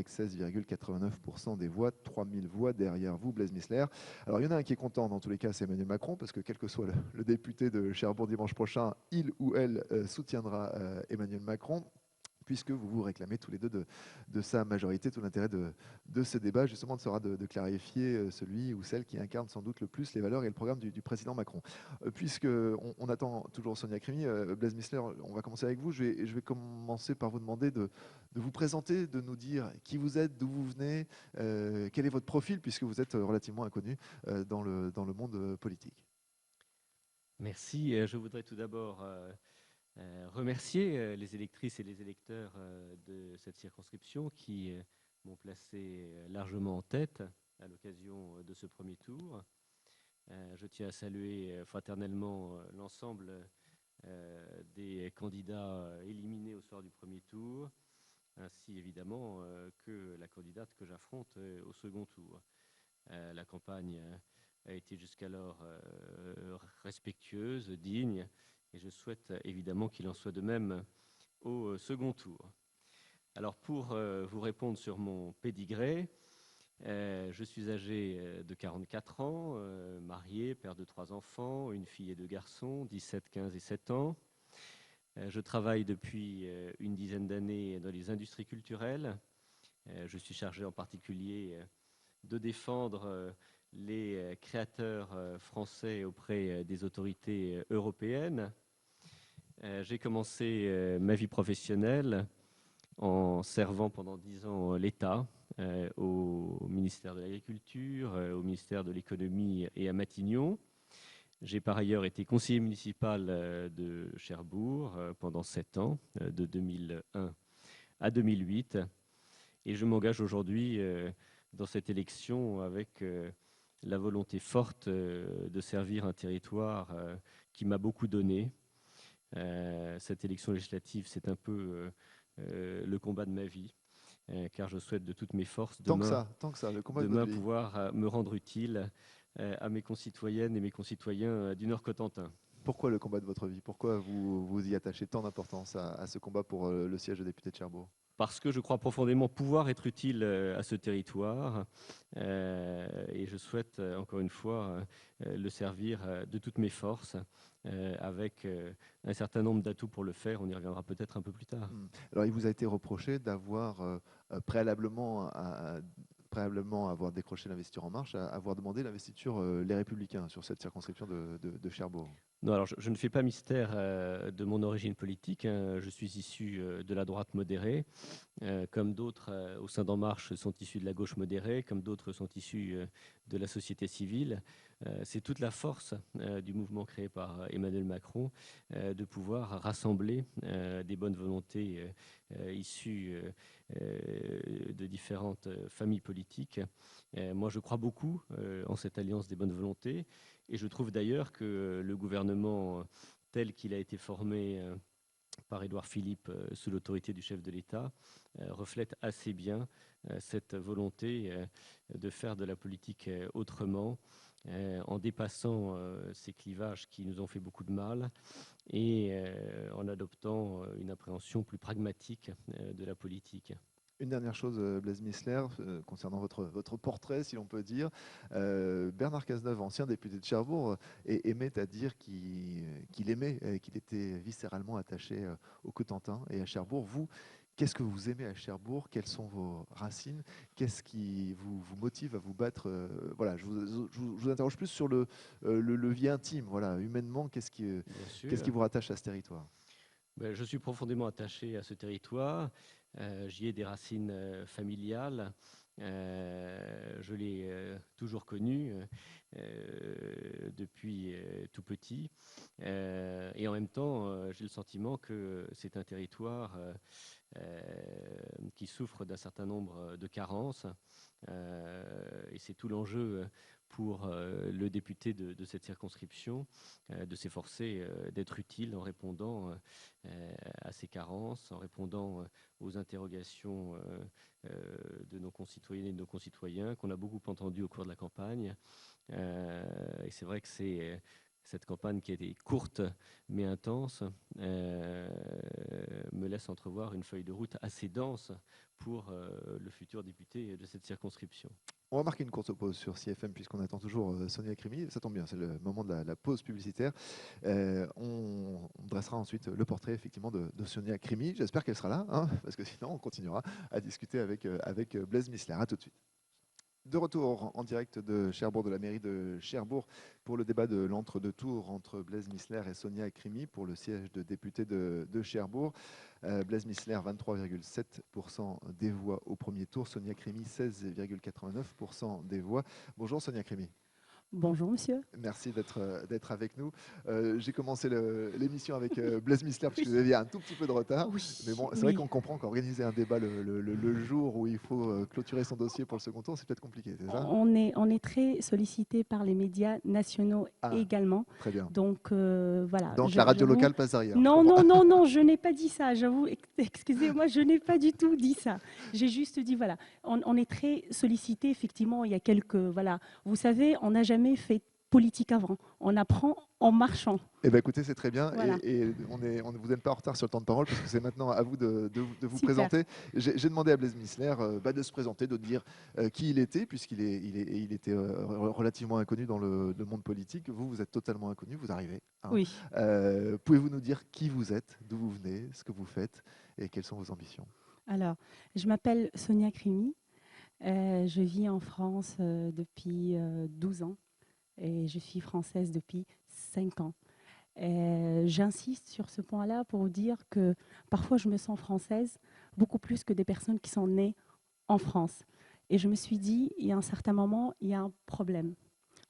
avec 16,89% des voix, 3000 voix derrière vous, Blaise Missler. Alors, il y en a un qui est content, dans tous les cas, c'est Emmanuel Macron, parce que quel que soit le député de Cherbourg dimanche prochain, il ou elle soutiendra Emmanuel Macron, puisque vous vous réclamez tous les deux de sa majorité. Tout l'intérêt de ce débat, justement, sera de clarifier celui ou celle qui incarne sans doute le plus les valeurs et le programme du président Macron. Puisque on attend toujours Sonia Crimi, Blaise Missler, on va commencer avec vous. Je vais commencer par vous demander de vous présenter, de nous dire qui vous êtes, d'où vous venez, quel est votre profil, puisque vous êtes relativement inconnu dans le monde politique. Merci. Je voudrais tout d'abord remercier les électrices et les électeurs de cette circonscription qui m'ont placé largement en tête à l'occasion de ce premier tour. Je tiens à saluer fraternellement l'ensemble des candidats éliminés au soir du premier tour, ainsi évidemment que la candidate que j'affronte au second tour. La campagne a été jusqu'alors respectueuse, digne, et je souhaite évidemment qu'il en soit de même au second tour. Alors pour vous répondre sur mon pédigré, je suis âgé de 44 ans, marié, père de 3 enfants, une fille et 2 garçons, 17, 15 et 7 ans. Je travaille depuis une dizaine d'années dans les industries culturelles. Je suis chargé en particulier de défendre les créateurs français auprès des autorités européennes. J'ai commencé ma vie professionnelle en servant pendant 10 ans l'État au ministère de l'Agriculture, au ministère de l'Économie et à Matignon. J'ai par ailleurs été conseiller municipal de Cherbourg pendant 7 ans, de 2001 à 2008. Et je m'engage aujourd'hui dans cette élection avec la volonté forte de servir un territoire qui m'a beaucoup donné. Cette élection législative, c'est un peu le combat de ma vie, car je souhaite de toutes mes forces Tant que ça, le combat de votre demain vie. pouvoir me rendre utile à mes concitoyennes et mes concitoyens du Nord-Cotentin. Pourquoi le combat de votre vie? Pourquoi vous y attachez tant d'importance à ce combat pour le siège de député de Cherbourg? Parce que je crois profondément pouvoir être utile à ce territoire et je souhaite encore une fois le servir de toutes mes forces avec un certain nombre d'atouts pour le faire. On y reviendra peut-être un peu plus tard. Alors, il vous a été reproché d'avoir préalablement avoir décroché l'investiture En Marche, avoir demandé l'investiture Les Républicains sur cette circonscription de Cherbourg. Non, alors je ne fais pas mystère de mon origine politique, hein. Je suis issu de la droite modérée, comme d'autres au sein d'En Marche sont issus de la gauche modérée, comme d'autres sont issus de la société civile. C'est toute la force du mouvement créé par Emmanuel Macron de pouvoir rassembler des bonnes volontés issues de différentes familles politiques. Moi, je crois beaucoup en cette alliance des bonnes volontés. Et je trouve d'ailleurs que le gouvernement tel qu'il a été formé par Édouard Philippe sous l'autorité du chef de l'État reflète assez bien cette volonté de faire de la politique autrement, en dépassant ces clivages qui nous ont fait beaucoup de mal et en adoptant une appréhension plus pragmatique de la politique. Une dernière chose, Blaise Missler, concernant votre portrait, si l'on peut dire. Bernard Cazeneuve, ancien député de Cherbourg, aimait à dire qu'il aimait, qu'il était viscéralement attaché au Cotentin et à Cherbourg. Vous, qu'est-ce que vous aimez à Cherbourg? Quelles sont vos racines? Qu'est-ce qui vous motive à vous battre? Voilà, je vous interroge plus sur le levier intime. Voilà, humainement, Bien qu'est-ce qui sûr. vous rattache à ce territoire? Ben, je suis profondément attaché à ce territoire. J'y ai des racines familiales. Je l'ai toujours connu depuis tout petit. Et en même temps, j'ai le sentiment que c'est un territoire qui souffre d'un certain nombre de carences. Et c'est tout l'enjeu pour le député de cette circonscription, de s'efforcer d'être utile en répondant à ces carences, en répondant aux interrogations de nos concitoyennes et de nos concitoyens qu'on a beaucoup entendu au cours de la campagne. Et c'est vrai que c'est cette campagne qui a été courte mais intense me laisse entrevoir une feuille de route assez dense pour le futur député de cette circonscription. On va marquer une courte pause sur CFM puisqu'on attend toujours Sonia Crimi. Ça tombe bien, c'est le moment de la pause publicitaire. On dressera ensuite le portrait effectivement de Sonia Crimi. J'espère qu'elle sera là, hein, parce que sinon on continuera à discuter avec Blaise Missler. À tout de suite. De retour en direct de Cherbourg, de la mairie de Cherbourg, pour le débat de l'entre-deux-tours entre Blaise Missler et Sonia Crimi pour le siège de député de Cherbourg. Blaise Missler, 23,7% des voix au premier tour. Sonia Crimi, 16,89% des voix. Bonjour Sonia Crimi. Bonjour monsieur. Merci d'être avec nous. J'ai commencé l'émission avec Blaise Missler parce que vous aviez un tout petit peu de retard. Oui, Mais bon, c'est vrai qu'on comprend qu'organiser un débat le jour où il faut clôturer son dossier pour le second tour, c'est peut-être compliqué, c'est ça? On est très sollicité par les médias nationaux également. Très bien. Donc voilà. Donc la radio locale passe derrière. Non, je n'ai pas dit ça. J'avoue, excusez-moi, je n'ai pas du tout dit ça. J'ai juste dit voilà, on est très sollicité effectivement. Il y a quelques voilà, vous savez, on n'a jamais fait politique avant. On apprend en marchant. Eh bien, écoutez, c'est très bien. Voilà. Et vous n'êtes pas en retard sur le temps de parole parce que c'est maintenant à vous de vous Super. présenter. J'ai demandé à Blaise Missler de se présenter, de dire qui il était, puisqu'il était relativement inconnu dans le monde politique. Vous êtes totalement inconnu, vous arrivez. Hein. Oui. Pouvez-vous nous dire qui vous êtes, d'où vous venez, ce que vous faites et quelles sont vos ambitions? Alors, je m'appelle Sonia Crimi. Je vis en France depuis 12 ans. Et je suis française depuis 5 ans. J'insiste sur ce point-là pour vous dire que parfois je me sens française beaucoup plus que des personnes qui sont nées en France. Et je me suis dit, il y a un certain moment, il y a un problème.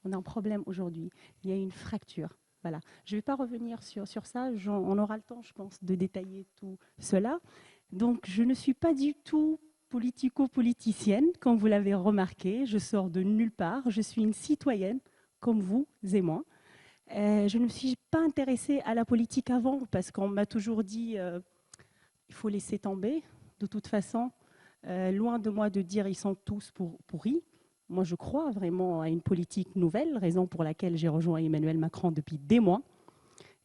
On a un problème aujourd'hui. Il y a une fracture. Voilà. Je ne vais pas revenir sur ça. On aura le temps, je pense, de détailler tout cela. Donc, je ne suis pas du tout politico-politicienne, comme vous l'avez remarqué. Je sors de nulle part. Je suis une citoyenne comme vous et moi. Je ne me suis pas intéressée à la politique avant parce qu'on m'a toujours dit il faut laisser tomber. De toute façon, loin de moi de dire ils sont tous pourris. Moi, je crois vraiment à une politique nouvelle, raison pour laquelle j'ai rejoint Emmanuel Macron depuis des mois.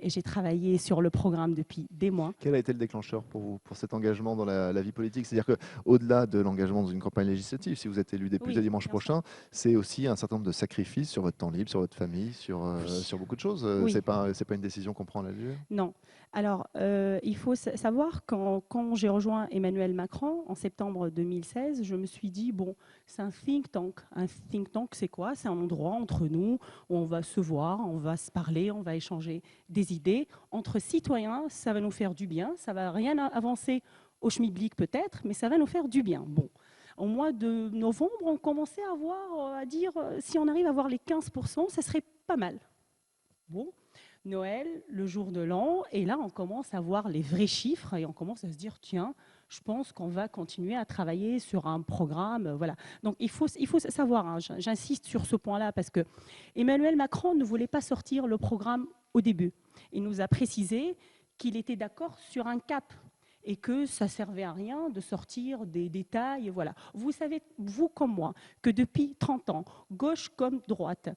Et j'ai travaillé sur le programme depuis des mois. Quel a été le déclencheur pour vous, pour cet engagement dans la vie politique? C'est-à-dire qu'au-delà de l'engagement dans une campagne législative, si vous êtes élu député dimanche prochain, c'est aussi un certain nombre de sacrifices sur votre temps libre, sur votre famille, sur beaucoup de choses. Oui. C'est pas une décision qu'on prend à la légère? Non. Alors, il faut savoir quand j'ai rejoint Emmanuel Macron en septembre 2016, je me suis dit, bon, c'est un think tank. Un think tank, c'est quoi? C'est un endroit entre nous où on va se voir, on va se parler, on va échanger des idées. Entre citoyens, ça va nous faire du bien. Ça va rien avancer au schmilblick peut-être, mais ça va nous faire du bien. Bon. Au mois de novembre, on commençait à dire, si on arrive à avoir les 15%, ça serait pas mal. Bon. Noël, le jour de l'an, et là on commence à voir les vrais chiffres et on commence à se dire tiens, je pense qu'on va continuer à travailler sur un programme, voilà. Donc il faut savoir, hein, j'insiste sur ce point-là parce que Emmanuel Macron ne voulait pas sortir le programme au début. Il nous a précisé qu'il était d'accord sur un cap et que ça servait à rien de sortir des détails, voilà. Vous savez, vous comme moi, que depuis 30 ans, gauche comme droite,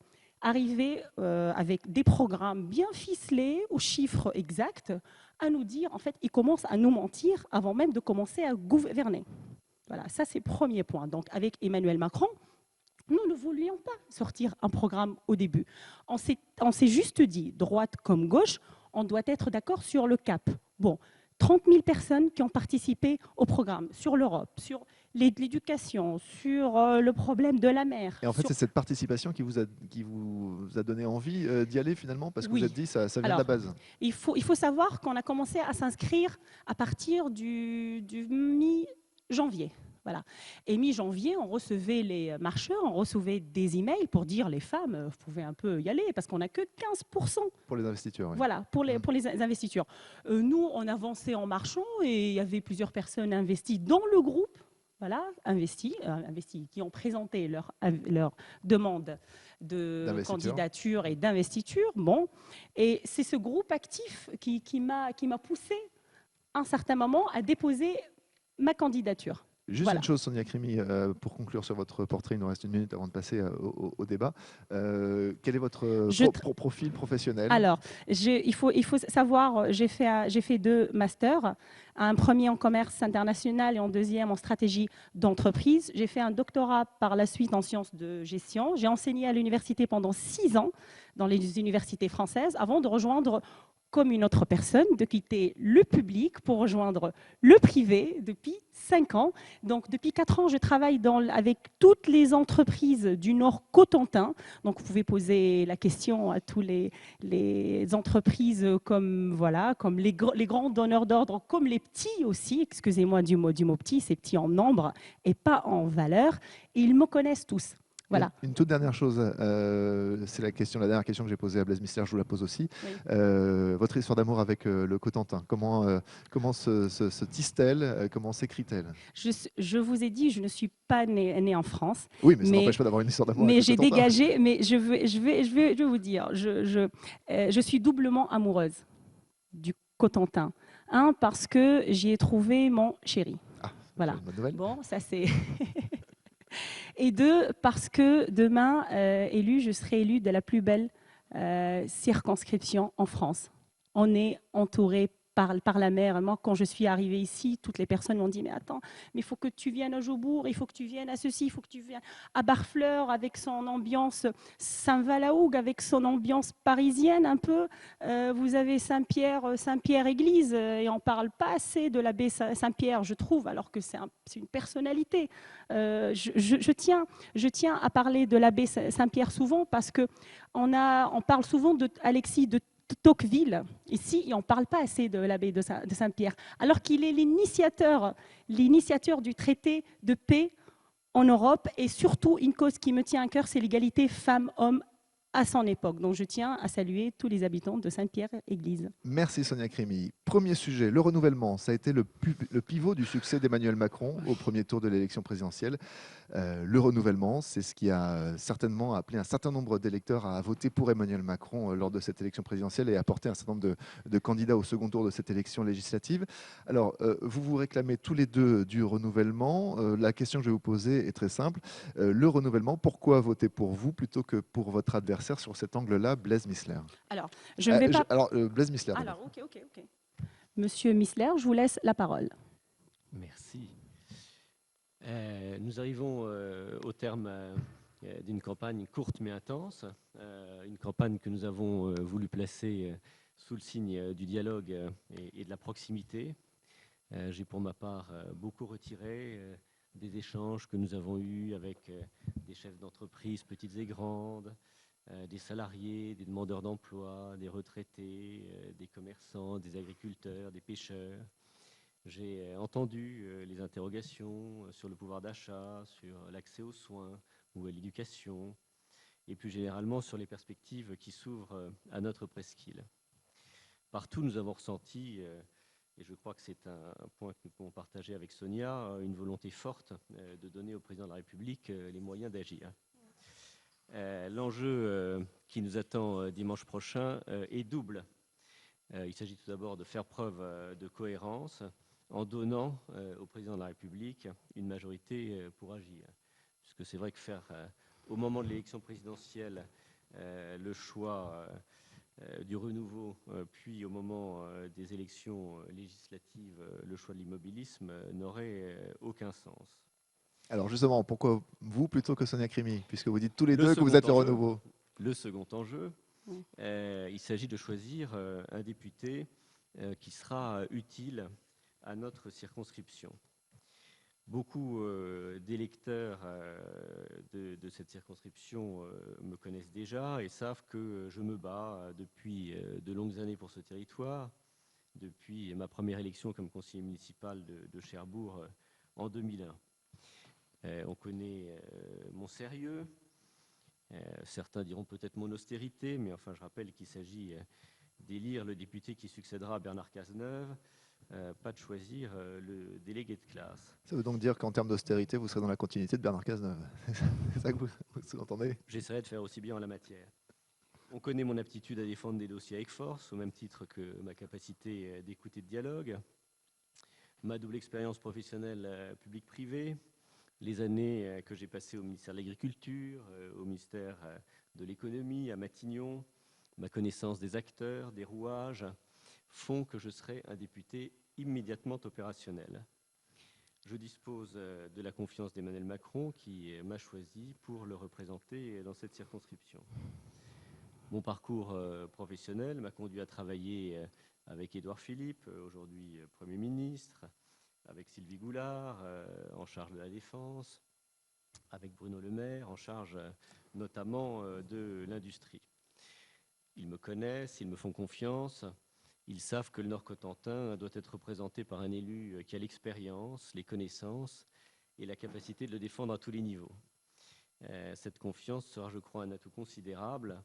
arriver avec des programmes bien ficelés, aux chiffres exacts, à nous dire, en fait, ils commencent à nous mentir avant même de commencer à gouverner. Voilà, ça c'est le premier point. Donc avec Emmanuel Macron, nous ne voulions pas sortir un programme au début. On s'est juste dit, droite comme gauche, on doit être d'accord sur le cap. Bon, 30 000 personnes qui ont participé au programme sur l'Europe, sur l'éducation, sur le problème de la mer. Et en fait, c'est cette participation qui vous a donné envie d'y aller finalement, parce que vous êtes dit ça vient de la base. Il faut savoir qu'on a commencé à s'inscrire à partir du mi-janvier. Voilà. Et mi-janvier, on recevait les marcheurs, on recevait des emails pour dire les femmes, vous pouvez un peu y aller parce qu'on n'a que 15%. Pour les investitures, oui. Voilà, pour les investitures. Nous, on avançait en marchant et il y avait plusieurs personnes investies dans le groupe. Voilà, investis qui ont présenté leur demande de candidature et d'investiture. Bon, et c'est ce groupe actif qui m'a poussé à un certain moment à déposer ma candidature. Juste Voilà. une chose, Sonia Crimi, pour conclure sur votre portrait, il nous reste 1 minute avant de passer au débat. Quel est votre profil professionnel? Alors, il faut savoir, j'ai fait 2 masters, un premier en commerce international et un deuxième en stratégie d'entreprise. J'ai fait un doctorat par la suite en sciences de gestion. J'ai enseigné à l'université pendant 6 ans dans les universités françaises avant de rejoindre, comme une autre personne, de quitter le public pour rejoindre le privé depuis 5 ans. Donc, depuis 4 ans, je travaille avec toutes les entreprises du Nord Cotentin. Donc, vous pouvez poser la question à tous les entreprises comme, voilà, comme les grands donneurs d'ordre, comme les petits aussi, excusez-moi du mot petit, c'est petit en nombre et pas en valeur. Et ils me connaissent tous. Voilà. Une toute dernière chose, c'est la dernière question que j'ai posée à Blaise Missler, je vous la pose aussi. Oui. Votre histoire d'amour avec le Cotentin, comment se tisse-t-elle, comment s'écrit-elle? Je vous ai dit, je ne suis pas née en France. Oui, mais ça n'empêche pas d'avoir une histoire d'amour avec Mais le j'ai Cotentin. dégagé, mais je vais vous dire, je suis doublement amoureuse du Cotentin. Un, parce que j'y ai trouvé mon chéri. Ah, Voilà. une bonne nouvelle. Bon, ça c'est... Et 2, parce que demain, je serai élue de la plus belle circonscription en France. On est entouré par la mer. Moi, quand je suis arrivée ici, toutes les personnes m'ont dit « Mais attends, mais il faut que tu viennes à Jobourg, il faut que tu viennes à ceci, il faut que tu viennes à Barfleur avec son ambiance Saint-Valahougue, avec son ambiance parisienne un peu. Vous avez Saint-Pierre-Église, et on ne parle pas assez de l'abbé Saint-Pierre, je trouve, alors que c'est une personnalité. Je tiens à parler de l'abbé Saint-Pierre souvent parce qu'on parle souvent d'Alexis de Tocqueville ici et on ne parle pas assez de l'abbé de Saint-Pierre, alors qu'il est l'initiateur du traité de paix en Europe et surtout une cause qui me tient à cœur, c'est l'égalité femmes-hommes à son époque. Donc je tiens à saluer tous les habitants de Saint-Pierre-Église. Merci Sonia Crimi. Premier sujet, le renouvellement. Ça a été le pivot du succès d'Emmanuel Macron au premier tour de l'élection présidentielle. Le renouvellement, c'est ce qui a certainement appelé un certain nombre d'électeurs à voter pour Emmanuel Macron lors de cette élection présidentielle et à porter un certain nombre de candidats au second tour de cette élection législative. Alors, vous vous réclamez tous les deux du renouvellement. La question que je vais vous poser est très simple. Le renouvellement, pourquoi voter pour vous plutôt que pour votre adversaire sur cet angle-là, Blaise Missler? Alors, je ne vais pas... Blaise Missler. Alors, ok. Monsieur Missler, je vous laisse la parole. Merci. Nous arrivons au terme d'une campagne courte mais intense, une campagne que nous avons voulu placer sous le signe du dialogue et de la proximité. J'ai pour ma part beaucoup retiré des échanges que nous avons eus avec des chefs d'entreprise petites et grandes, des salariés, des demandeurs d'emploi, des retraités, des commerçants, des agriculteurs, des pêcheurs. J'ai entendu les interrogations sur le pouvoir d'achat, sur l'accès aux soins ou à l'éducation, et plus généralement sur les perspectives qui s'ouvrent à notre presqu'île. Partout, nous avons ressenti, et je crois que c'est un point que nous pouvons partager avec Sonia, une volonté forte de donner au président de la République les moyens d'agir. L'enjeu qui nous attend dimanche prochain est double. Il s'agit tout d'abord de faire preuve de cohérence en donnant au président de la République une majorité pour agir. Puisque c'est vrai que faire au moment de l'élection présidentielle le choix du renouveau, puis au moment des élections législatives le choix de l'immobilisme n'aurait aucun sens. Alors justement, pourquoi vous plutôt que Sonia Crimi, puisque vous dites tous les deux que vous êtes le renouveau? Le second enjeu, il s'agit de choisir un député qui sera utile à notre circonscription. Beaucoup d'électeurs de cette circonscription me connaissent déjà et savent que je me bats depuis de longues années pour ce territoire, depuis ma première élection comme conseiller municipal de Cherbourg en 2001. On connaît mon sérieux, certains diront peut-être mon austérité, mais enfin je rappelle qu'il s'agit d'élire le député qui succédera à Bernard Cazeneuve, pas de choisir le délégué de classe. Ça veut donc dire qu'en termes d'austérité, vous serez dans la continuité de Bernard Cazeneuve. C'est ça que vous sous-entendez? J'essaierai de faire aussi bien en la matière. On connaît mon aptitude à défendre des dossiers avec force, au même titre que ma capacité d'écoute et de dialogue. ma double expérience professionnelle publique-privée, les années que j'ai passées au ministère de l'Agriculture, au ministère de l'Économie, à Matignon, ma connaissance des acteurs, des rouages, font que je serai un député immédiatement opérationnel. Je dispose de la confiance d'Emmanuel Macron qui m'a choisi pour le représenter dans cette circonscription. Mon parcours professionnel m'a conduit à travailler avec Édouard Philippe, aujourd'hui Premier ministre, avec Sylvie Goulard, en charge de la Défense, avec Bruno Le Maire, en charge notamment de l'industrie. Ils me connaissent, ils me font confiance. Ils savent que le Nord-Cotentin doit être représenté par un élu qui a l'expérience, les connaissances et la capacité de le défendre à tous les niveaux. Cette confiance sera, je crois, un atout considérable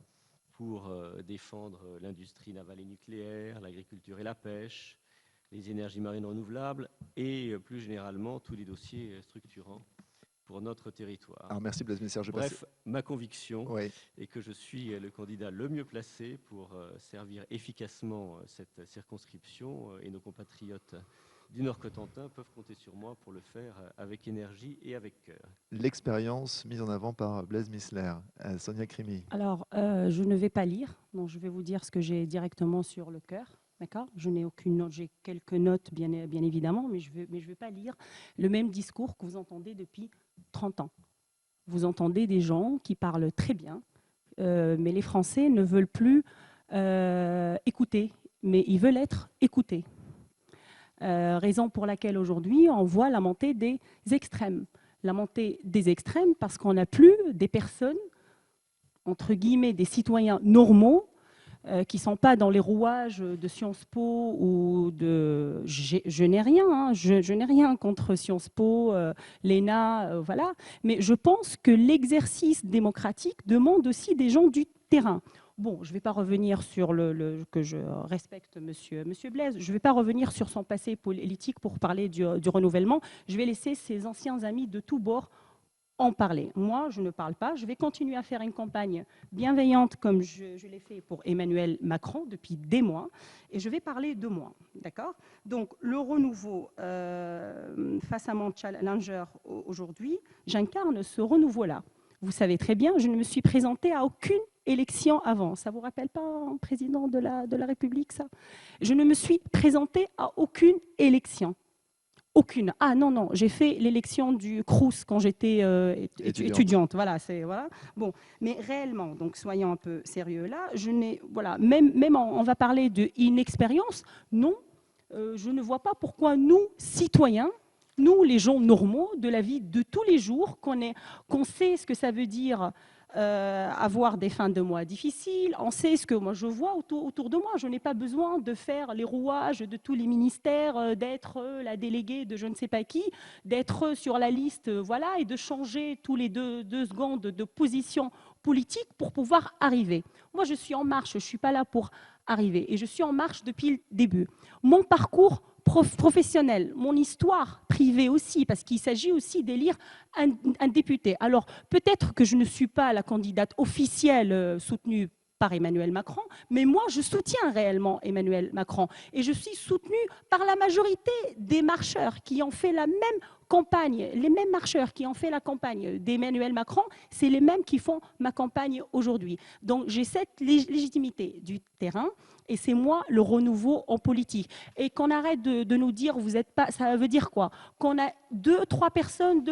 pour défendre l'industrie navale et nucléaire, l'agriculture et la pêche, les énergies marines renouvelables et plus généralement tous les dossiers structurants pour notre territoire. Alors merci Blaise Messler. Bref, ma conviction Oui. est que je suis le candidat le mieux placé pour servir efficacement cette circonscription et nos compatriotes du Nord-Cotentin peuvent compter sur moi pour le faire avec énergie et avec cœur. L'expérience mise en avant par Blaise Messler. Sonia Crimi. Alors, je ne vais pas lire, donc je vais vous dire ce que j'ai directement sur le cœur. D'accord ? Je n'ai aucune note, j'ai quelques notes bien évidemment, mais je vais pas lire le même discours que vous entendez depuis 30 ans. Vous entendez des gens qui parlent très bien, mais les Français ne veulent plus écouter, mais ils veulent être écoutés. Raison pour laquelle aujourd'hui on voit la montée des extrêmes. La montée des extrêmes parce qu'on n'a plus des personnes, entre guillemets, des citoyens normaux, qui ne sont pas dans les rouages de Sciences Po ou de... Je n'ai rien, hein, je n'ai rien contre Sciences Po, l'ENA, voilà. Mais je pense que l'exercice démocratique demande aussi des gens du terrain. Bon, je ne vais pas revenir sur que je respecte monsieur Blaise, je ne vais pas revenir sur son passé politique pour parler du renouvellement. Je vais laisser ses anciens amis de tous bords en parler. Moi, je ne parle pas. Je vais continuer à faire une campagne bienveillante comme je l'ai fait pour Emmanuel Macron depuis des mois. Et je vais parler de moi. D'accord ? Donc, le renouveau face à mon challenger aujourd'hui, j'incarne ce renouveau-là. Vous savez très bien, je ne me suis présentée à aucune élection avant. Ça ne vous rappelle pas un président de la République, ça ? Je ne me suis présentée à aucune élection. Aucune. Ah non, non, j'ai fait l'élection du Crous quand j'étais étudiante. Voilà, c'est voilà. Bon, mais réellement, donc soyons un peu sérieux là. Je n'ai, voilà, même on va parler de inexpérience. Non, je ne vois pas pourquoi nous, citoyens, nous, les gens normaux de la vie de tous les jours, qu'on sait ce que ça veut dire. Avoir des fins de mois difficiles, on sait ce que moi je vois autour de moi. Je n'ai pas besoin de faire les rouages de tous les ministères, d'être la déléguée de je ne sais pas qui, d'être sur la liste, voilà, et de changer tous les deux secondes de position politique pour pouvoir arriver. Moi, je suis en marche, je ne suis pas là pour arriver, et je suis en marche depuis le début. Mon parcours professionnel, mon histoire privée aussi, parce qu'il s'agit aussi d'élire un député. Alors, peut-être que je ne suis pas la candidate officielle soutenue par Emmanuel Macron, mais moi, je soutiens réellement Emmanuel Macron. Et je suis soutenue par la majorité des marcheurs qui ont fait la même campagne. Les mêmes marcheurs qui ont fait la campagne d'Emmanuel Macron, c'est les mêmes qui font ma campagne aujourd'hui. Donc, j'ai cette légitimité du terrain. Et c'est moi le renouveau en politique. Et qu'on arrête de nous dire, vous êtes pas, ça veut dire quoi ? Qu'on a 2-3 personnes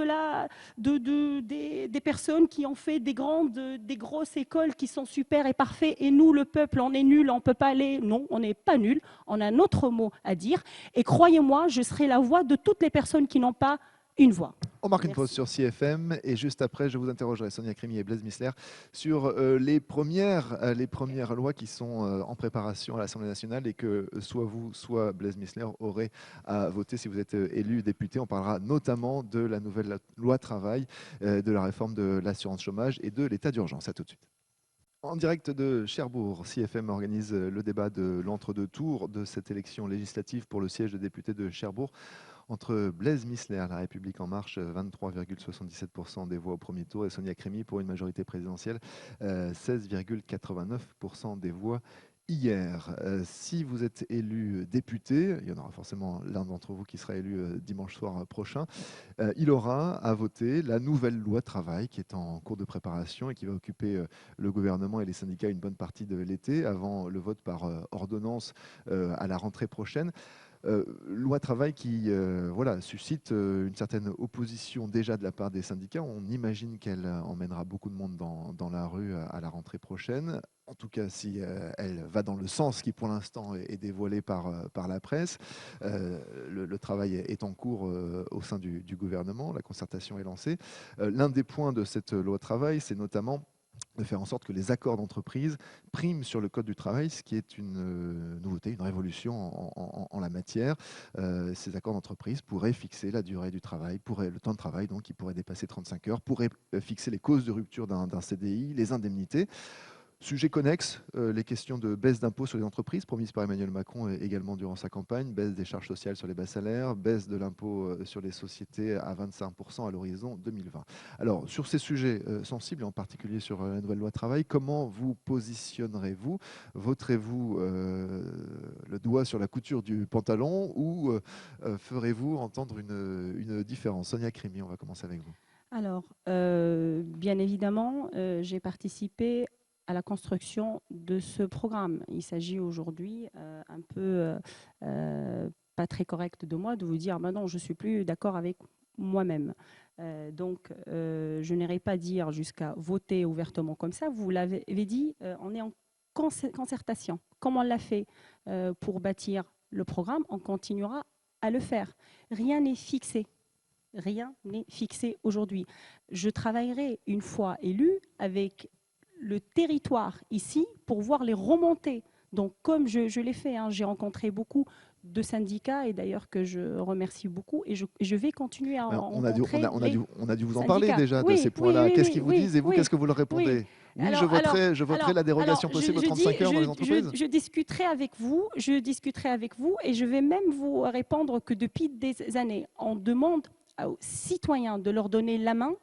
des personnes qui ont fait des grosses écoles qui sont super et parfaits, et nous, le peuple, on est nul, on ne peut pas aller. Non, on n'est pas nul, on a un autre mot à dire. Et croyez-moi, je serai la voix de toutes les personnes qui n'ont pas une voix. On marque une pause sur CFM et juste après, je vous interrogerai, Sonia Crimi et Blaise Messler, sur les premières lois qui sont en préparation à l'Assemblée nationale et que soit vous, soit Blaise Messler aurez à voter si vous êtes élu député. On parlera notamment de la nouvelle loi travail, de la réforme de l'assurance chômage et de l'état d'urgence. À tout de suite. En direct de Cherbourg, CFM organise le débat de l'entre-deux tours de cette élection législative pour le siège de député de Cherbourg entre Blaise Messler, La République En Marche, 23,77% des voix au premier tour, et Sonia Crimi pour une majorité présidentielle, 16,89% des voix hier. Si vous êtes élu député, il y en aura forcément l'un d'entre vous qui sera élu dimanche soir prochain, il aura à voter la nouvelle loi travail qui est en cours de préparation et qui va occuper le gouvernement et les syndicats une bonne partie de l'été avant le vote par ordonnance à la rentrée prochaine. Loi travail qui voilà, suscite une certaine opposition déjà de la part des syndicats. On imagine qu'elle emmènera beaucoup de monde dans la rue à la rentrée prochaine. En tout cas, si elle va dans le sens qui, pour l'instant, est dévoilé par la presse. Le travail est en cours au sein du gouvernement. La concertation est lancée. L'un des points de cette loi travail, c'est notamment de faire en sorte que les accords d'entreprise priment sur le code du travail, ce qui est une nouveauté, une révolution en la matière. Ces accords d'entreprise pourraient fixer la durée du travail, le temps de travail, donc qui pourrait dépasser 35 heures, pourraient fixer les causes de rupture d'un CDI, les indemnités. Sujet connexe, les questions de baisse d'impôts sur les entreprises promises par Emmanuel Macron également durant sa campagne, baisse des charges sociales sur les bas salaires, baisse de l'impôt sur les sociétés à 25% à l'horizon 2020. Alors, sur ces sujets sensibles, et en particulier sur la nouvelle loi travail, comment vous positionnerez-vous? Voterez-vous le doigt sur la couture du pantalon ou ferez-vous entendre une différence? Sonia Crimi, on va commencer avec vous. Alors, bien évidemment, j'ai participé à la construction de ce programme. Il s'agit aujourd'hui un peu pas très correct de moi de vous dire bah non, je ne suis plus d'accord avec moi-même. Donc, je n'irai pas dire jusqu'à voter ouvertement comme ça. Vous l'avez dit, on est en concertation. Comme on l'a fait pour bâtir le programme, on continuera à le faire. Rien n'est fixé. Rien n'est fixé aujourd'hui. Je travaillerai une fois élu avec le territoire ici pour voir les remontées. Donc, comme je l'ai fait, hein, j'ai rencontré beaucoup de syndicats et d'ailleurs que je remercie beaucoup et je vais continuer à rencontrer on a dû vous en parler syndicats. déjà de Oui, ces points-là. Qu'est-ce qu'ils vous oui, disent et vous, oui, qu'est-ce que vous leur oui. répondez? Oui, je voterai la dérogation possible aux 35 heures dans les entreprises. Je discuterai avec vous et je vais même vous répondre que depuis des années, on demande aux citoyens de leur donner la main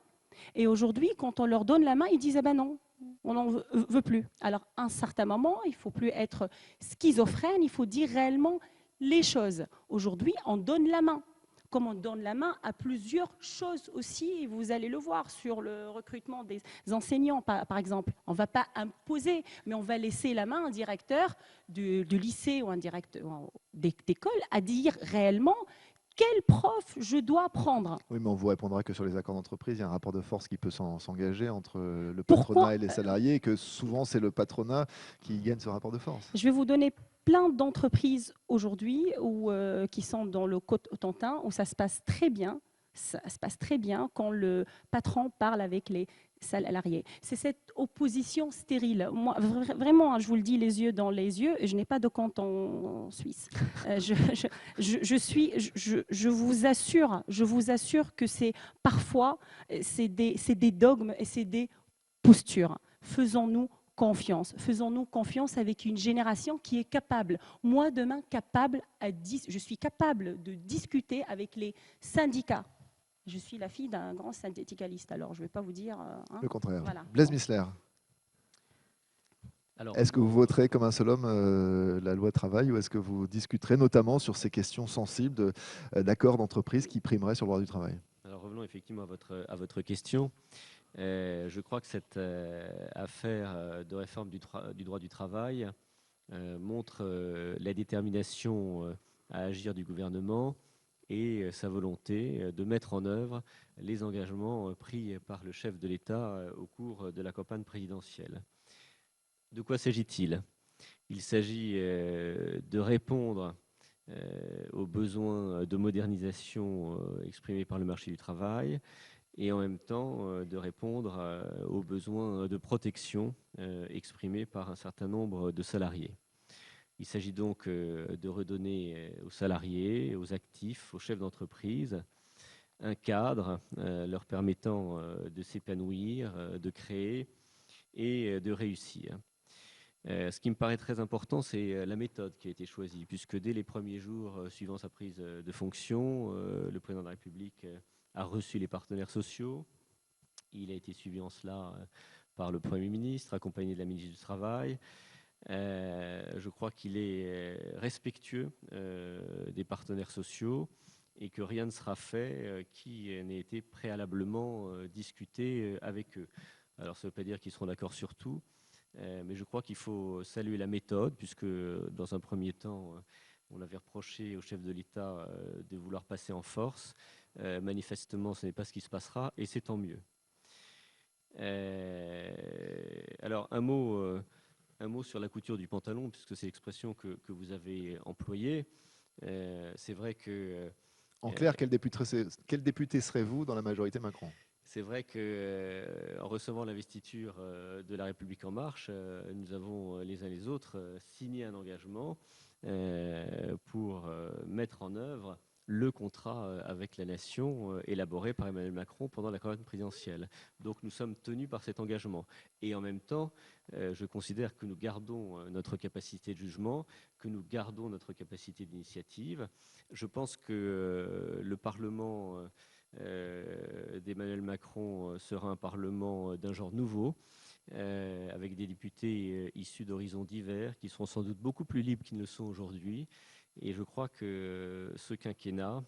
et aujourd'hui, quand on leur donne la main, ils disent « ah ben non, on n'en veut plus ». Alors, à un certain moment, il ne faut plus être schizophrène, il faut dire réellement les choses. Aujourd'hui, on donne la main. Comme on donne la main à plusieurs choses aussi, et vous allez le voir sur le recrutement des enseignants, par exemple. On ne va pas imposer, mais on va laisser la main à un directeur du lycée ou un directeur d'école à dire réellement quel prof je dois prendre. Oui, mais on vous répondra que sur les accords d'entreprise, il y a un rapport de force qui peut s'engager entre le Pourquoi patronat et les salariés, et que souvent c'est le patronat qui gagne ce rapport de force. Je vais vous donner plein d'entreprises aujourd'hui qui sont dans le Cotentin où ça se passe très bien. Ça se passe très bien quand le patron parle avec les salariés. C'est cette opposition stérile. Moi, vraiment, je vous le dis les yeux dans les yeux, je n'ai pas de compte en Suisse. Je vous assure que c'est parfois c'est des dogmes et c'est des postures. Faisons-nous confiance. Faisons-nous confiance avec une génération qui est capable. Moi, demain, je suis capable de discuter avec les syndicats. Je suis la fille d'un grand syndicaliste, alors je ne vais pas vous dire... le contraire. Voilà. Blaise Missler. Est-ce que vous voterez comme un seul homme la loi travail ou est-ce que vous discuterez notamment sur ces questions sensibles d'accords d'entreprise qui primeraient sur le droit du travail? Alors revenons effectivement à votre question. Je crois que cette affaire de réforme du droit du travail montre la détermination à agir du gouvernement et sa volonté de mettre en œuvre les engagements pris par le chef de l'État au cours de la campagne présidentielle. De quoi s'agit-il? Il s'agit de répondre aux besoins de modernisation exprimés par le marché du travail et en même temps de répondre aux besoins de protection exprimés par un certain nombre de salariés. Il s'agit donc de redonner aux salariés, aux actifs, aux chefs d'entreprise un cadre leur permettant de s'épanouir, de créer et de réussir. Ce qui me paraît très important, c'est la méthode qui a été choisie, puisque dès les premiers jours suivant sa prise de fonction, le président de la République a reçu les partenaires sociaux. Il a été suivi en cela par le Premier ministre, accompagné de la ministre du Travail. Je crois qu'il est respectueux des partenaires sociaux et que rien ne sera fait qui n'ait été préalablement discuté avec eux. Alors ça ne veut pas dire qu'ils seront d'accord sur tout, mais je crois qu'il faut saluer la méthode, puisque dans un premier temps, on avait reproché au chef de l'État de vouloir passer en force. Manifestement, ce n'est pas ce qui se passera, et c'est tant mieux. Alors, un mot sur la couture du pantalon, puisque c'est l'expression que vous avez employée. C'est vrai que... En clair, quel député serez-vous dans la majorité Macron? C'est vrai qu'en recevant l'investiture de La République En Marche, nous avons les uns les autres signé un engagement pour mettre en œuvre le contrat avec la nation élaboré par Emmanuel Macron pendant la campagne présidentielle. Donc nous sommes tenus par cet engagement. Et en même temps, je considère que nous gardons notre capacité de jugement, que nous gardons notre capacité d'initiative. Je pense que le Parlement d'Emmanuel Macron sera un Parlement d'un genre nouveau, avec des députés issus d'horizons divers, qui seront sans doute beaucoup plus libres qu'ils ne le sont aujourd'hui. Et je crois que ce quinquennat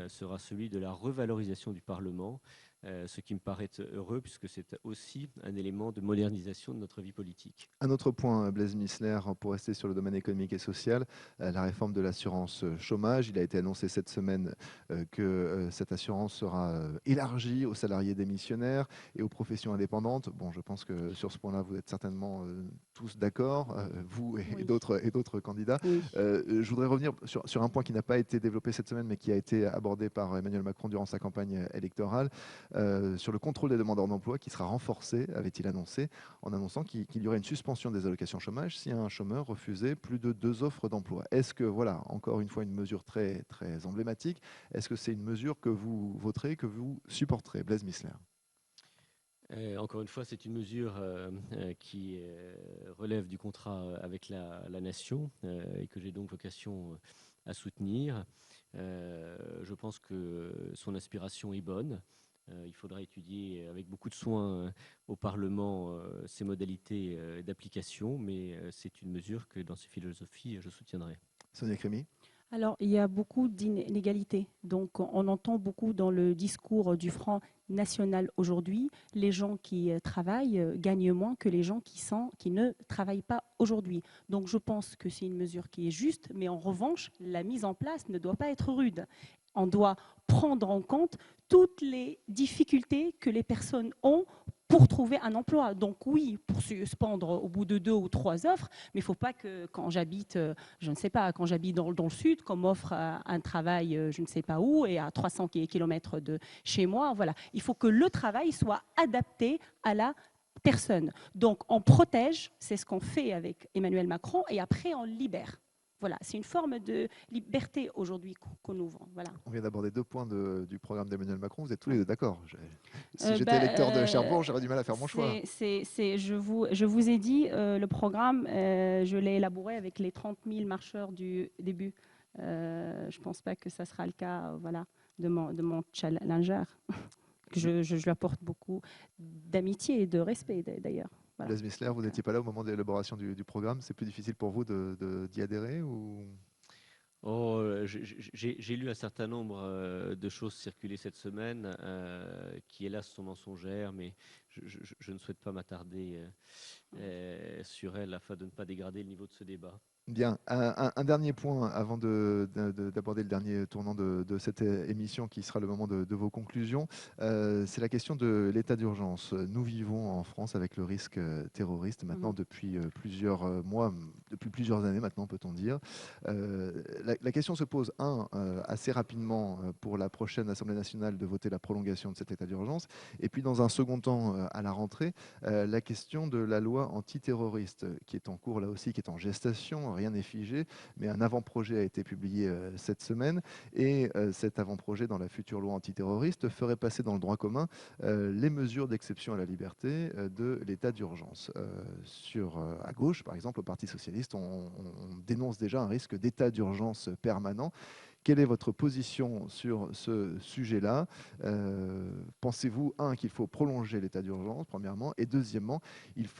sera celui de la revalorisation du Parlement, ce qui me paraît heureux, puisque c'est aussi un élément de modernisation de notre vie politique. Un autre point, Blaise Missler, pour rester sur le domaine économique et social, la réforme de l'assurance chômage. Il a été annoncé cette semaine que cette assurance sera élargie aux salariés démissionnaires et aux professions indépendantes. Bon, je pense que sur ce point-là, vous êtes certainement tous d'accord, vous et Oui. d'autres candidats. Oui. Je voudrais revenir sur un point qui n'a pas été développé cette semaine, mais qui a été abordé par Emmanuel Macron durant sa campagne électorale, sur le contrôle des demandeurs d'emploi qui sera renforcé, avait-il annoncé, en annonçant qu'il y aurait une suspension des allocations chômage si un chômeur refusait plus de 2 offres d'emploi. Est-ce que, voilà, encore une fois, une mesure très, très emblématique, est-ce que c'est une mesure que vous voterez, que vous supporterez, Blaise Missler? Encore une fois, c'est une mesure qui relève du contrat avec la nation et que j'ai donc vocation à soutenir. Je pense que son aspiration est bonne. Il faudra étudier avec beaucoup de soin au Parlement ses modalités d'application, mais c'est une mesure que, dans ses philosophies, je soutiendrai. Sonia Crémy? Alors, il y a beaucoup d'inégalités. Donc, on entend beaucoup dans le discours du Front national aujourd'hui, les gens qui travaillent gagnent moins que les gens qui ne travaillent pas aujourd'hui. Donc, je pense que c'est une mesure qui est juste, mais en revanche, la mise en place ne doit pas être rude. On doit prendre en compte toutes les difficultés que les personnes ont pour trouver un emploi. Donc oui, pour suspendre au bout de 2 ou 3 offres, mais il ne faut pas que quand j'habite, je ne sais pas, quand j'habite dans le sud, qu'on m'offre un travail, je ne sais pas où, et à 300 km de chez moi, voilà. Il faut que le travail soit adapté à la personne. Donc on protège, c'est ce qu'on fait avec Emmanuel Macron, et après on libère. Voilà, c'est une forme de liberté aujourd'hui qu'on ouvre. Voilà. On vient d'aborder 2 points du programme d'Emmanuel Macron. Vous êtes tous les deux d'accord? Si j'étais Bah, électeur de Cherbourg, j'aurais du mal à faire mon choix. Je vous ai dit, le programme, je l'ai élaboré avec les 30 000 marcheurs du début. Je ne pense pas que ça sera le cas voilà, de mon challenger. Je lui apporte beaucoup d'amitié et de respect d'ailleurs. Voilà. Blaise Missler, vous n'étiez pas là au moment de l'élaboration du programme. C'est plus difficile pour vous d'y adhérer ou... Oh, j'ai lu un certain nombre de choses circuler cette semaine qui, hélas, sont mensongères, mais je ne souhaite pas m'attarder sur elles afin de ne pas dégrader le niveau de ce débat. Bien, un dernier point avant d'aborder le dernier tournant de cette émission qui sera le moment de vos conclusions. C'est la question de l'état d'urgence. Nous vivons en France avec le risque terroriste maintenant depuis plusieurs mois, depuis plusieurs années maintenant, peut-on dire. La question se pose, assez rapidement pour la prochaine Assemblée nationale de voter la prolongation de cet état d'urgence, et puis dans un second temps, à la rentrée, la question de la loi antiterroriste qui est en cours là aussi, qui est en gestation. Rien n'est figé, mais un avant-projet a été publié cette semaine, et cet avant-projet dans la future loi antiterroriste ferait passer dans le droit commun les mesures d'exception à la liberté de l'état d'urgence. À gauche, par exemple, au Parti socialiste, on dénonce déjà un risque d'état d'urgence permanent Quelle est votre position sur ce sujet-là? Pensez-vous, qu'il faut prolonger l'état d'urgence, premièrement, et deuxièmement,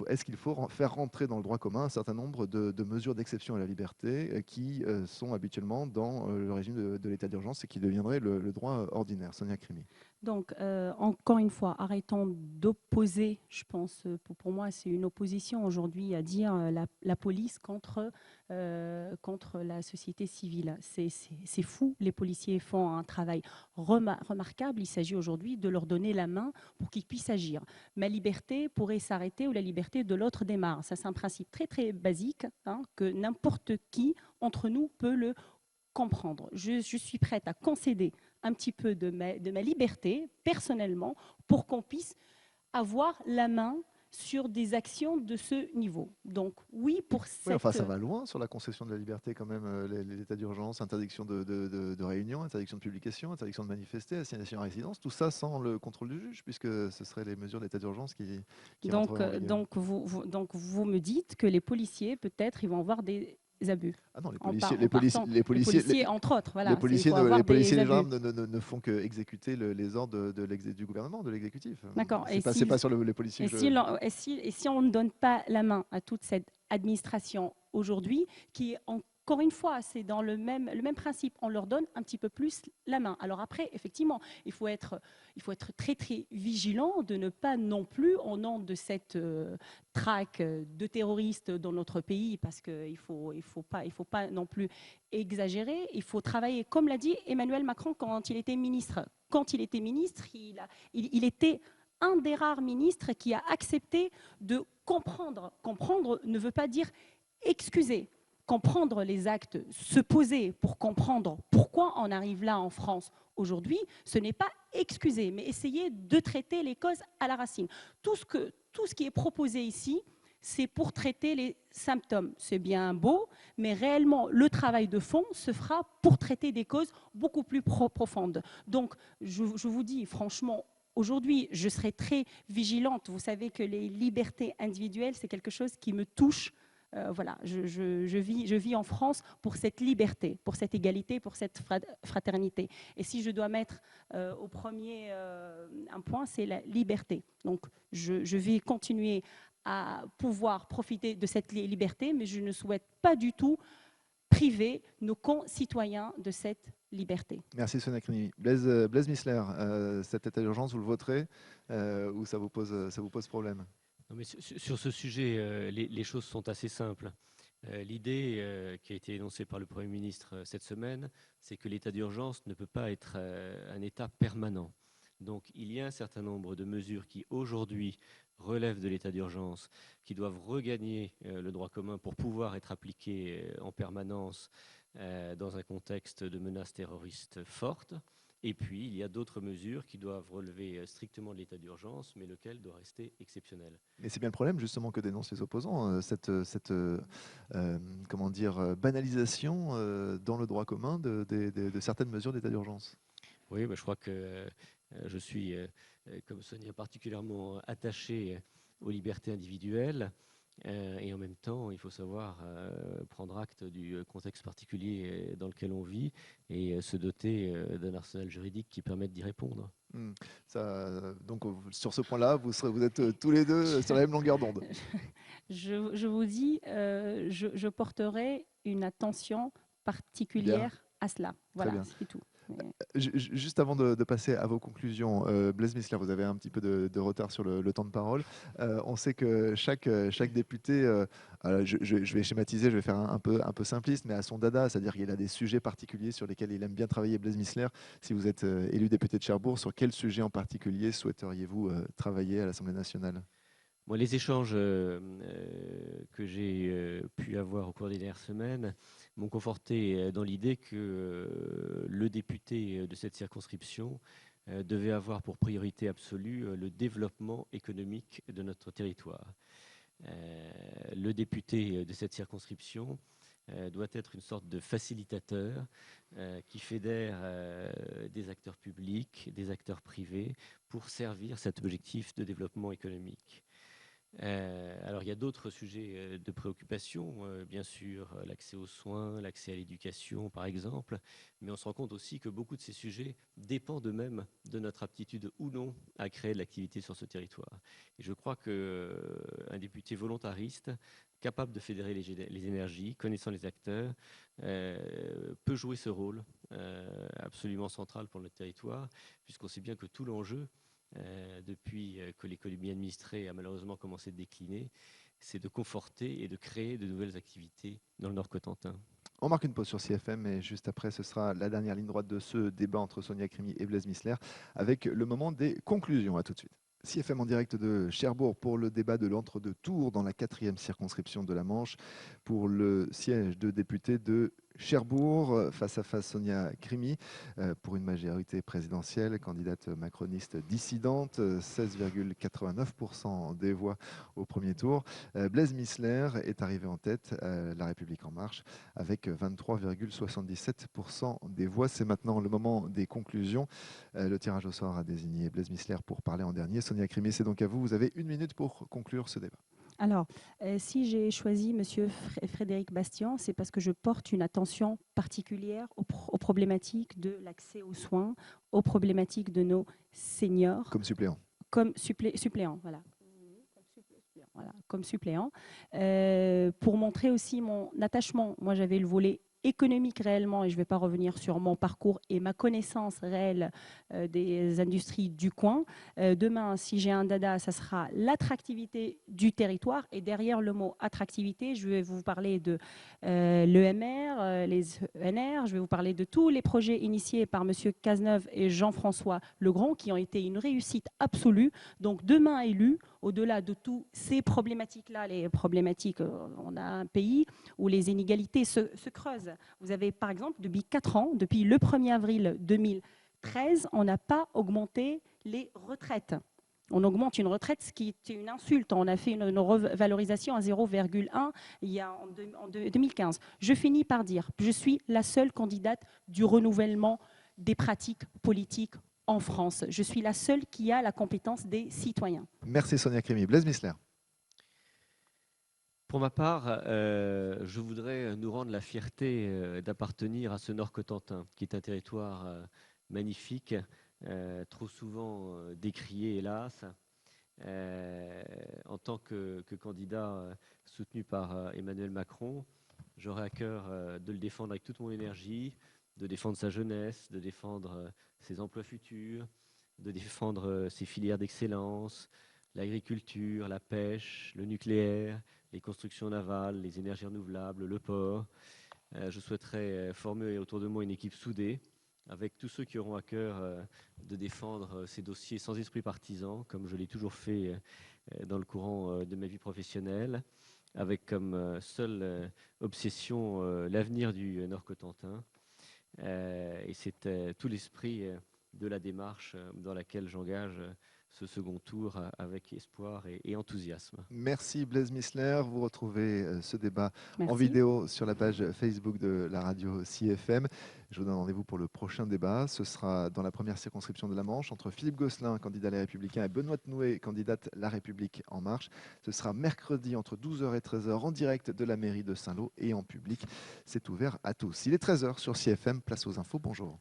est-ce qu'il faut faire rentrer dans le droit commun un certain nombre de mesures d'exception à la liberté qui sont habituellement dans le régime de l'état d'urgence et qui deviendraient le droit ordinaire? Sonia Crimi. Donc, encore une fois, arrêtons d'opposer, je pense, pour moi, c'est une opposition aujourd'hui à dire la police contre la société civile. C'est fou, les policiers font un travail remarquable, il s'agit aujourd'hui de leur donner la main pour qu'ils puissent agir. Ma liberté pourrait s'arrêter où la liberté de l'autre démarre. Ça, c'est un principe très, très basique, hein, que n'importe qui entre nous peut le comprendre. Je suis prête à concéder un petit peu de ma liberté, personnellement, pour qu'on puisse avoir la main sur des actions de ce niveau. Donc oui, pour cette... Oui, enfin, ça va loin sur la concession de la liberté quand même, l'état d'urgence, interdiction de réunion, interdiction de publication, interdiction de manifester, assignation à résidence, tout ça sans le contrôle du juge, puisque ce seraient les mesures d'état d'urgence qui rentreraient en vigueur. Donc vous me dites que les policiers, peut-être, ils vont avoir des abus. Ah non, les En policiers, les policiers, entre autres, voilà. les policiers, Il faut avoir les policiers des et les abus. gendarmes ne font que exécuter les ordres du gouvernement, de l'exécutif. D'accord. C'est pas sur les policiers. Et si on ne donne pas la main à toute cette administration aujourd'hui, qui est encore une fois, c'est dans le même principe, on leur donne un petit peu plus la main. Alors après, effectivement, il faut être très très vigilant de ne pas non plus, au nom de cette traque de terroristes dans notre pays, parce qu'il faut pas non plus exagérer. Il faut travailler, comme l'a dit Emmanuel Macron quand il était ministre. Quand il était ministre, il était un des rares ministres qui a accepté de comprendre. Comprendre ne veut pas dire excuser. Comprendre les actes, se poser pour comprendre pourquoi on arrive là en France aujourd'hui, ce n'est pas excuser, mais essayer de traiter les causes à la racine. Tout ce qui est proposé ici, c'est pour traiter les symptômes. C'est bien beau, mais réellement, le travail de fond se fera pour traiter des causes beaucoup plus profondes. Donc, je vous dis franchement, aujourd'hui, je serai très vigilante. Vous savez que les libertés individuelles, c'est quelque chose qui me touche. Voilà, je vis en France pour cette liberté, pour cette égalité, pour cette fraternité. Et si je dois mettre au premier un point, c'est la liberté. Donc, je vais continuer à pouvoir profiter de cette liberté, mais je ne souhaite pas du tout priver nos concitoyens de cette liberté. Merci Sonia Crimi. Blaise Missler, cet état d'urgence, vous le voterez ou ça vous pose problème? Non, mais sur ce sujet, les choses sont assez simples. L'idée qui a été énoncée par le Premier ministre cette semaine, c'est que l'état d'urgence ne peut pas être un état permanent. Donc il y a un certain nombre de mesures qui aujourd'hui relèvent de l'état d'urgence, qui doivent regagner le droit commun pour pouvoir être appliquées en permanence dans un contexte de menaces terroristes fortes. Et puis, il y a d'autres mesures qui doivent relever strictement de l'état d'urgence, mais lequel doit rester exceptionnel. Mais c'est bien le problème, justement, que dénoncent les opposants, cette comment dire, banalisation dans le droit commun de certaines mesures d'état d'urgence. Oui, je crois que je suis, comme Sonia, particulièrement attaché aux libertés individuelles. Et en même temps, il faut savoir prendre acte du contexte particulier dans lequel on vit et se doter d'un arsenal juridique qui permette d'y répondre. Donc, sur ce point-là, vous êtes tous les deux sur la même longueur d'onde. Je vous dis, je porterai une attention particulière à cela. Voilà, c'est tout. Juste avant de passer à vos conclusions, Blaise Missler, vous avez un petit peu de retard sur le temps de parole. On sait que chaque député, je vais schématiser, je vais faire un peu simpliste, mais à son dada, c'est-à-dire qu'il a des sujets particuliers sur lesquels il aime bien travailler. Blaise Missler, si vous êtes élu député de Cherbourg, sur quel sujet en particulier souhaiteriez-vous travailler à l'Assemblée nationale? Moi, les échanges que j'ai pu avoir au cours des dernières semaines m'ont conforté dans l'idée que le député de cette circonscription devait avoir pour priorité absolue le développement économique de notre territoire. Le député de cette circonscription doit être une sorte de facilitateur qui fédère des acteurs publics, des acteurs privés pour servir cet objectif de développement économique. Alors, il y a d'autres sujets de préoccupation, bien sûr, l'accès aux soins, l'accès à l'éducation, par exemple, mais on se rend compte aussi que beaucoup de ces sujets dépendent eux-mêmes de notre aptitude ou non à créer de l'activité sur ce territoire. Et je crois qu'un député volontariste, capable de fédérer les énergies, connaissant les acteurs, peut jouer ce rôle absolument central pour notre territoire, puisqu'on sait bien que tout l'enjeu, depuis que l'économie administrée a malheureusement commencé de décliner, c'est de conforter et de créer de nouvelles activités dans le Nord-Cotentin. On marque une pause sur CFM et juste après, ce sera la dernière ligne droite de ce débat entre Sonia Crimi et Blaise Missler avec le moment des conclusions. À tout de suite. CFM en direct de Cherbourg pour le débat de l'entre-deux tours dans la 4e circonscription de la Manche pour le siège de député de Cherbourg, face à face Sonia Crimi pour une majorité présidentielle, candidate macroniste dissidente, 16,89% des voix au premier tour. Blaise Missler est arrivé en tête, La République en marche, avec 23,77% des voix. C'est maintenant le moment des conclusions. Le tirage au sort a désigné Blaise Missler pour parler en dernier. Sonia Crimi, c'est donc à vous. Vous avez 1 minute pour conclure ce débat. Alors, si j'ai choisi Monsieur Frédéric Bastian, c'est parce que je porte une attention particulière aux problématiques de l'accès aux soins, aux problématiques de nos seniors. Comme suppléant. Comme suppléant, voilà. Comme suppléant, pour montrer aussi mon attachement. Moi, j'avais le volet économique réellement, et je ne vais pas revenir sur mon parcours et ma connaissance réelle des industries du coin. Demain, si j'ai un dada, ça sera l'attractivité du territoire. Et derrière le mot attractivité, je vais vous parler de l'EMR, les ENR, je vais vous parler de tous les projets initiés par M. Cazeneuve et Jean-François Legrand qui ont été une réussite absolue. Donc demain élu, au-delà de toutes ces problématiques-là, les problématiques, on a un pays où les inégalités se creusent. Vous avez par exemple, depuis 4 ans, depuis le 1er avril 2013, on n'a pas augmenté les retraites. On augmente une retraite, ce qui est une insulte. On a fait une revalorisation à 0,1 en 2015. Je finis par dire, je suis la seule candidate du renouvellement des pratiques politiques en France. Je suis la seule qui a la compétence des citoyens. Merci Sonia Crimi. Blaise Missler. Pour ma part, je voudrais nous rendre la fierté d'appartenir à ce Nord-Cotentin, qui est un territoire magnifique, trop souvent décrié, hélas. En tant que candidat soutenu par Emmanuel Macron, j'aurai à cœur de le défendre avec toute mon énergie, de défendre sa jeunesse, de défendre ses emplois futurs, de défendre ses filières d'excellence, l'agriculture, la pêche, le nucléaire, les constructions navales, les énergies renouvelables, le port. Je souhaiterais former autour de moi une équipe soudée, avec tous ceux qui auront à cœur de défendre ces dossiers sans esprit partisan, comme je l'ai toujours fait dans le courant de ma vie professionnelle, avec comme seule obsession l'avenir du Nord-Cotentin. Et c'est tout l'esprit de la démarche dans laquelle j'engage ce second tour avec espoir et enthousiasme. Merci Blaise Missler. Vous retrouvez ce débat Merci. en vidéo sur la page Facebook de la radio CFM. Je vous donne rendez-vous pour le prochain débat. Ce sera dans la première circonscription de la Manche, entre Philippe Gosselin, candidat Les Républicains, et Benoît Noué, candidate La République En Marche. Ce sera mercredi entre 12h et 13h en direct de la mairie de Saint-Lô et en public. C'est ouvert à tous. Il est 13h sur CFM. Place aux infos. Bonjour.